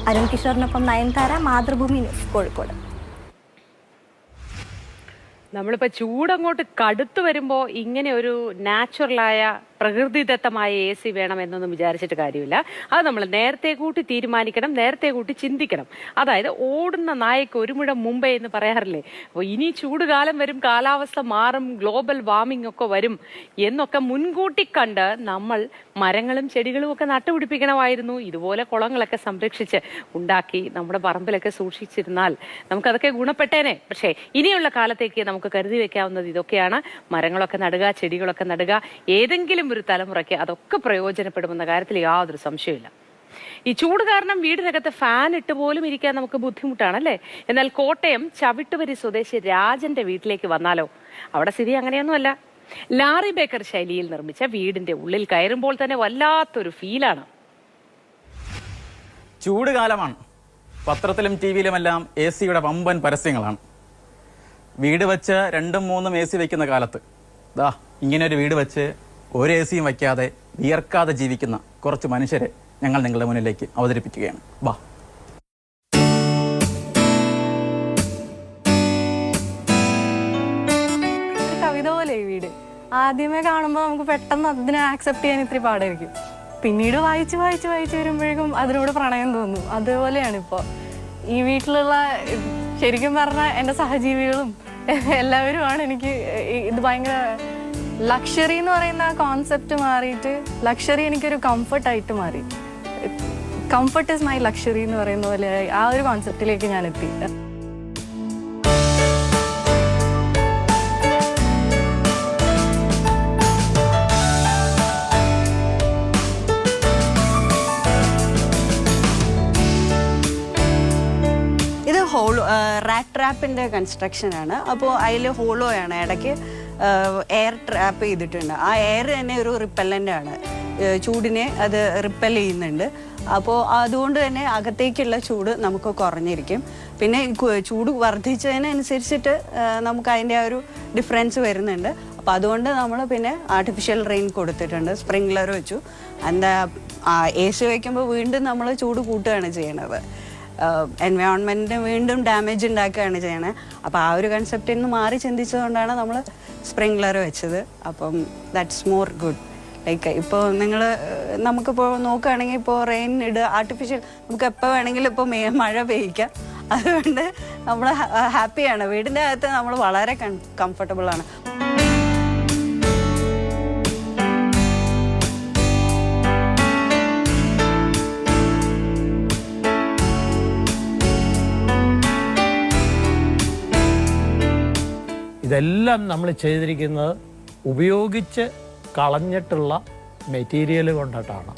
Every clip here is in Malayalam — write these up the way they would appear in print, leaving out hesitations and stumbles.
അരുൺ കിഷോറിനൊപ്പം നയൻതാര, മാതൃഭൂമി ന്യൂസ്, കോഴിക്കോട്. നമ്മളിപ്പോൾ ചൂടങ്ങോട്ട് കടുത്തു വരുമ്പോൾ ഇങ്ങനെ ഒരു നാച്ചുറലായ പ്രകൃതിദത്തമായ എ സി വേണമെന്നൊന്നും വിചാരിച്ചിട്ട് കാര്യമില്ല. അത് നമ്മൾ നേരത്തെ കൂട്ടി തീരുമാനിക്കണം, നേരത്തെ കൂട്ടി ചിന്തിക്കണം. അതായത് ഓടുന്ന നായക്ക് ഒരു മുഴം മുമ്പേ എന്ന് പറയാറില്ലേ. അപ്പോൾ ഇനി ചൂടുകാലം വരും, കാലാവസ്ഥ മാറും, ഗ്ലോബൽ വാർമിംഗ് ഒക്കെ വരും എന്നൊക്കെ മുൻകൂട്ടി കണ്ട് നമ്മൾ മരങ്ങളും ചെടികളും ഒക്കെ നട്ടുപിടിപ്പിക്കണമായിരുന്നു. ഇതുപോലെ കുളങ്ങളൊക്കെ സംരക്ഷിച്ച് ഉണ്ടാക്കി നമ്മുടെ പറമ്പിലൊക്കെ സൂക്ഷിച്ചിരുന്നാൽ നമുക്കതൊക്കെ ഗുണപ്പെട്ടേനെ. പക്ഷേ ഇനിയുള്ള കാലത്തേക്ക് നമുക്ക് കരുതി വെക്കാവുന്നത് ഇതൊക്കെയാണ്. മരങ്ങളൊക്കെ നടുക, ചെടികളൊക്കെ നടുക. ഏതെങ്കിലും ഒരു തലമുറയ്ക്ക് അതൊക്കെ പ്രയോജനപ്പെടുമെന്ന കാര്യത്തിൽ യാതൊരു സംശയമില്ല. ഈ ചൂട് കാരണം വീടിനകത്ത് ഫാൻ ഇട്ട് പോലും ഇരിക്കാൻ നമുക്ക് ബുദ്ധിമുട്ടാണല്ലേ. എന്നാൽ കോട്ടയം ചവിട്ടുവരി സ്വദേശി രാജന്റെ വീട്ടിലേക്ക് വന്നാലോ? അവിടെ സ്ഥിതി അങ്ങനെയൊന്നുമല്ല. ലാറി ബേക്കർ ശൈലിയിൽ നിർമ്മിച്ച വീടിന്റെ ഉള്ളിൽ കയറുമ്പോൾ തന്നെ വല്ലാത്തൊരു ഫീലാണ്. ചൂട് കാലമാണ്. പത്രത്തിലും ടി വിയിലുമെല്ലാം എ സിയുടെ വമ്പൻ പരസ്യങ്ങളാണ്. വീട് വെച്ച് 2-3 എ സി വയ്ക്കുന്ന കാലത്ത് ഇങ്ങനൊരു വീട് വെച്ച് ഒരു എ സിയും വയ്ക്കാതെ വിയർക്കാതെ ജീവിക്കുന്ന കുറച്ച് മനുഷ്യരെ ഞങ്ങൾ നിങ്ങളുടെ മുന്നിലേക്ക് അവതരിപ്പിക്കുകയാണ്. വാ. കവിത പോലെ ഈ വീട് ആദ്യമേ കാണുമ്പോൾ നമുക്ക് പെട്ടെന്ന് അതിനെ ആക്സെപ്റ്റ് ചെയ്യാൻ ഇത്തിരി പാടായിരിക്കും. പിന്നീട് വായിച്ച് വായിച്ച് വായിച്ച് വരുമ്പോഴേക്കും അതിനോട് പ്രണയം തോന്നും. അതുപോലെയാണ് ഇപ്പോൾ ഈ വീട്ടിലുള്ള, ശരിക്കും പറഞ്ഞാൽ എൻ്റെ സഹജീവികളും എല്ലാവരുമാണ് എനിക്ക് ഇത് ഭയങ്കര ലക്ഷറി എന്ന് പറയുന്ന കോൺസെപ്റ്റ് മാറിയിട്ട് ലക്ഷറി എനിക്കൊരു കംഫർട്ടായിട്ട് മാറി. കംഫർട്ട് ഇസ് മൈ ലക്ഷറി എന്ന് പറയുന്ന പോലെ ആ ഒരു കോൺസെപ്റ്റിലേക്ക് ഞാൻ എത്തി. ഇത് ഹോളോ റാറ്റ് ട്രാപ്പിൻ്റെ കൺസ്ട്രക്ഷനാണ്. അപ്പോൾ അതിൽ ഹോളോ ആണ്, ഇടയ്ക്ക് എയർ ട്രാപ്പ് ചെയ്തിട്ടുണ്ട്. ആ എയർ തന്നെ ഒരു റിപ്പല്ലൻ്റ് ആണ്, ചൂടിനെ അത് റിപ്പൽ ചെയ്യുന്നുണ്ട്. അപ്പോൾ അതുകൊണ്ട് തന്നെ അകത്തേക്കുള്ള ചൂട് നമുക്ക് കുറഞ്ഞിരിക്കും. പിന്നെ ചൂട് വർദ്ധിച്ചതിനനുസരിച്ചിട്ട് നമുക്ക് അതിൻ്റെ ആ ഒരു ഡിഫറൻസ് വരുന്നുണ്ട്. അപ്പോൾ അതുകൊണ്ട് നമ്മൾ പിന്നെ ആർട്ടിഫിഷ്യൽ റെയിൻ കൊടുത്തിട്ടുണ്ട്, സ്പ്രിംഗ്ലർ വെച്ചു. എന്താ എ സി വയ്ക്കുമ്പോൾ വീണ്ടും നമ്മൾ ചൂട് കൂട്ടുകയാണ് ചെയ്യണത്, എൻവയോൺമെൻറ്റിന് വീണ്ടും ഡാമേജ് ഉണ്ടാക്കുകയാണ് ചെയ്യണത്. അപ്പോൾ ആ ഒരു കൺസെപ്റ്റിൽ നിന്ന് മാറി ചിന്തിച്ചതുകൊണ്ടാണ് നമ്മൾ സ്പ്രിംഗ്ലർ വെച്ചത്. അപ്പം ദാറ്റ്സ് മോർ ഗുഡ്. ലൈക്ക് ഇപ്പോൾ നമുക്കിപ്പോൾ നോക്കുകയാണെങ്കിൽ ഇപ്പോൾ റെയിൻ ആർട്ടിഫിഷ്യൽ നമുക്ക് എപ്പോൾ വേണമെങ്കിലും ഇപ്പോൾ മഴ പെയ്യിക്കാം. അതുകൊണ്ട് നമ്മൾ ഹാപ്പിയാണ്. വീടിൻ്റെ അകത്ത് നമ്മൾ വളരെ കംഫർട്ടബിളാണ്. ഇതെല്ലാം നമ്മൾ ചെയ്തിരിക്കുന്നത് ഉപയോഗിച്ച് കളഞ്ഞിട്ടുള്ള മെറ്റീരിയൽ കൊണ്ടിട്ടാണ്.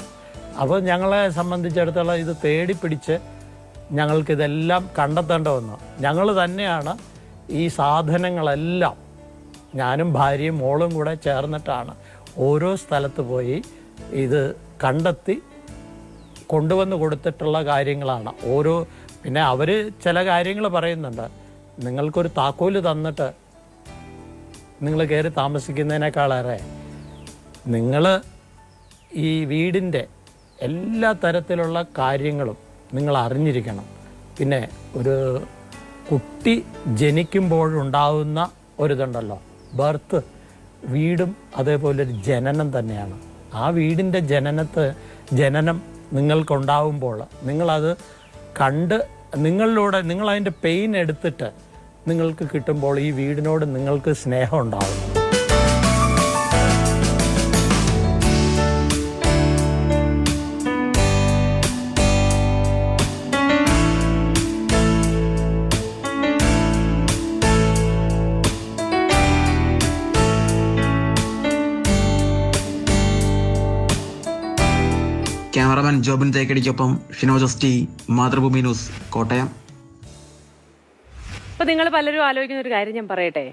അപ്പോൾ ഞങ്ങളെ സംബന്ധിച്ചിടത്തോളം ഇത് തേടിപ്പിടിച്ച് ഞങ്ങൾക്കിതെല്ലാം കണ്ടെത്തേണ്ട വന്നു. ഞങ്ങൾ തന്നെയാണ് ഈ സാധനങ്ങളെല്ലാം, ഞാനും ഭാര്യയും മോളും കൂടെ ചേർന്നിട്ടാണ് ഓരോ സ്ഥലത്ത് പോയി ഇത് കണ്ടെത്തി കൊണ്ടുവന്ന് കൊടുത്തിട്ടുള്ള കാര്യങ്ങളാണ് ഓരോ. പിന്നെ അവർ ചില കാര്യങ്ങൾ പറയുന്നുണ്ട്, നിങ്ങൾക്കൊരു താക്കോല് തന്നിട്ട് നിങ്ങൾ കയറി താമസിക്കുന്നതിനേക്കാളേറെ നിങ്ങൾ ഈ വീടിൻ്റെ എല്ലാ തരത്തിലുള്ള കാര്യങ്ങളും നിങ്ങൾ അറിഞ്ഞിരിക്കണം. പിന്നെ ഒരു കുട്ടി ജനിക്കുമ്പോഴുണ്ടാവുന്ന ഒരിതുണ്ടല്ലോ, ബർത്ത്, വീടും അതേപോലെ ഒരു ജനനം തന്നെയാണ്. ആ വീടിൻ്റെ ജനനം നിങ്ങൾക്കുണ്ടാവുമ്പോൾ നിങ്ങളത് കണ്ട് നിങ്ങളിലൂടെ നിങ്ങളതിൻ്റെ പെയിൻ എടുത്തിട്ട് നിങ്ങൾക്ക് കിട്ടുമ്പോൾ ഈ വീടിനോട് നിങ്ങൾക്ക് സ്നേഹം ഉണ്ടാവും. ക്യാമറമാൻ ജോബിൻ തേക്കടിക്കൊപ്പം ഷിനോജസ്റ്റി, മാതൃഭൂമി ന്യൂസ്, കോട്ടയം. അപ്പൊ നിങ്ങൾ പലരും ആലോചിക്കുന്ന ഒരു കാര്യം ഞാൻ പറയട്ടെ.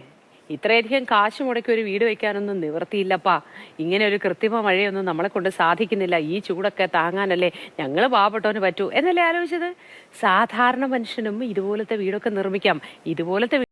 ഇത്രയധികം കാശ് മുടക്കി ഒരു വീട് വെക്കാനൊന്നും നിവൃത്തിയില്ലപ്പാ. ഇങ്ങനെ ഒരു കൃത്രിമ മഴയൊന്നും നമ്മളെ കൊണ്ട് സാധിക്കുന്നില്ല. ഈ ചൂടൊക്കെ താങ്ങാനല്ലേ ഞങ്ങൾ പാവപ്പെട്ടവന് പറ്റൂ എന്നല്ലേ ആലോചിച്ചത്. സാധാരണ മനുഷ്യനും ഇതുപോലത്തെ വീടൊക്കെ നിർമ്മിക്കാം. ഇതുപോലത്തെ